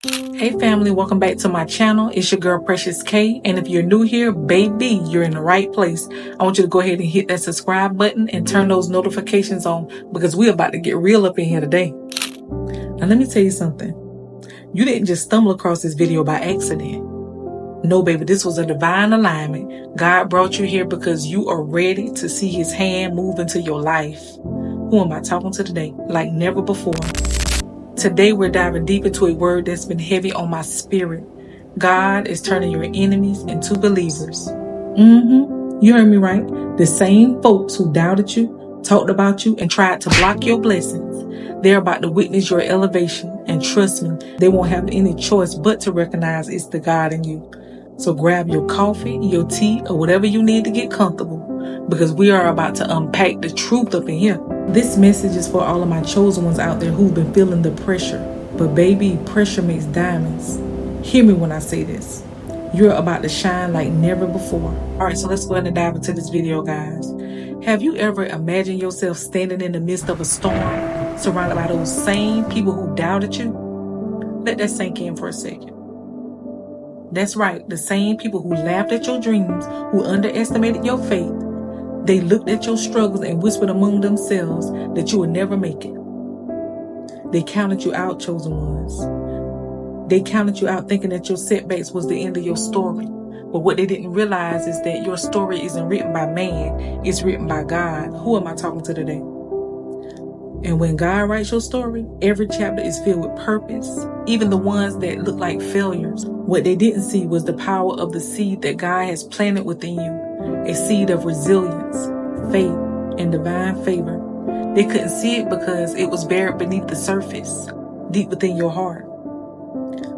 Hey family, welcome back to my channel. It's your girl Precious K, and if you're new here, baby, you're in the right place. I want you to go ahead and hit that subscribe button and turn those notifications on because we're about to get real up in here today. Now let me tell you something. You didn't just stumble across this video by accident. No, baby, this was a divine alignment. God brought you here because you are ready to see his hand move into your life. Who am I talking to today? Like never before. Today, we're diving deep into a word that's been heavy on my spirit. God is turning your enemies into believers. You heard me right. The same folks who doubted you, talked about you, and tried to block your blessings, they're about to witness your elevation. And trust me, they won't have any choice but to recognize it's the God in you. So grab your coffee, your tea, or whatever you need to get comfortable, because we are about to unpack the truth up in here. This message is for all of my chosen ones out there who've been feeling the pressure. But baby, pressure makes diamonds. Hear me when I say this. You're about to shine like never before. All right, so let's go ahead and dive into this video, guys. Have you ever imagined yourself standing in the midst of a storm, surrounded by those same people who doubted you? Let that sink in for a second. That's right, the same people who laughed at your dreams, who underestimated your faith. They looked at your struggles and whispered among themselves that you would never make it. They counted you out, chosen ones. They counted you out thinking that your setbacks was the end of your story. But what they didn't realize is that your story isn't written by man, it's written by God. Who am I talking to today? And when God writes your story, every chapter is filled with purpose, even the ones that look like failures. What they didn't see was the power of the seed that God has planted within you. A seed of resilience, faith, and divine favor. They couldn't see it because it was buried beneath the surface, deep within your heart.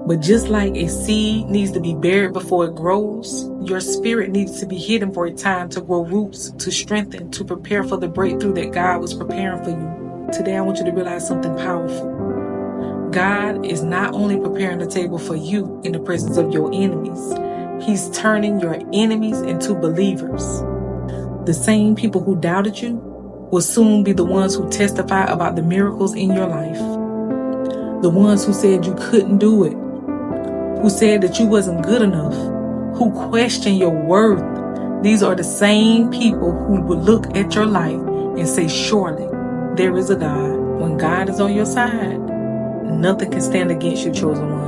But just like a seed needs to be buried before it grows, your spirit needs to be hidden for a time to grow roots, to strengthen, to prepare for the breakthrough that God was preparing for you. Today, I want you to realize something powerful. God is not only preparing the table for you in the presence of your enemies, he's turning your enemies into believers. The same people who doubted you will soon be the ones who testify about the miracles in your life. The ones who said you couldn't do it, who said that you wasn't good enough, who questioned your worth. These are the same people who will look at your life and say, surely there is a God. When God is on your side, nothing can stand against you, chosen ones.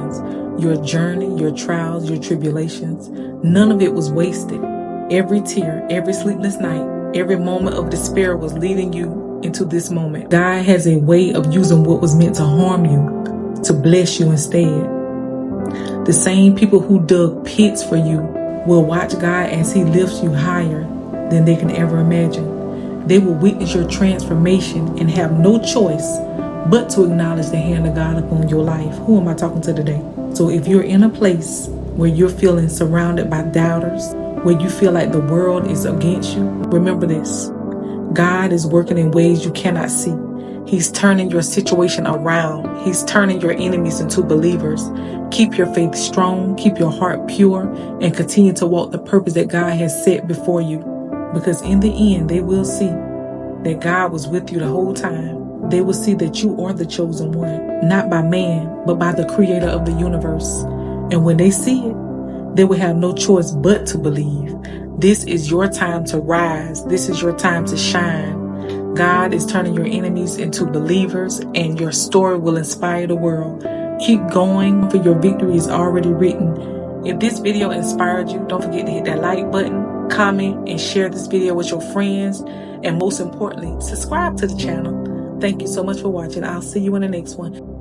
Your journey, your trials, your tribulations, none of it was wasted. Every tear, every sleepless night, every moment of despair was leading you into this moment. God has a way of using what was meant to harm you to bless you instead. The same people who dug pits for you will watch God as he lifts you higher than they can ever imagine. They will witness your transformation and have no choice but to acknowledge the hand of God upon your life. Who am I talking to today? So if you're in a place where you're feeling surrounded by doubters, where you feel like the world is against you, remember this. God is working in ways you cannot see. He's turning your situation around. He's turning your enemies into believers. Keep your faith strong, keep your heart pure, and continue to walk the purpose that God has set before you. Because in the end, they will see that God was with you the whole time. They will see that you are the chosen one, not by man, but by the creator of the universe. And when they see it, they will have no choice but to believe. This is your time to rise. This is your time to shine. God is turning your enemies into believers, and your story will inspire the world. Keep going, for your victory is already written. If this video inspired you, don't forget to hit that like button, comment, and share this video with your friends. And most importantly, subscribe to the channel. Thank you so much for watching. I'll see you in the next one.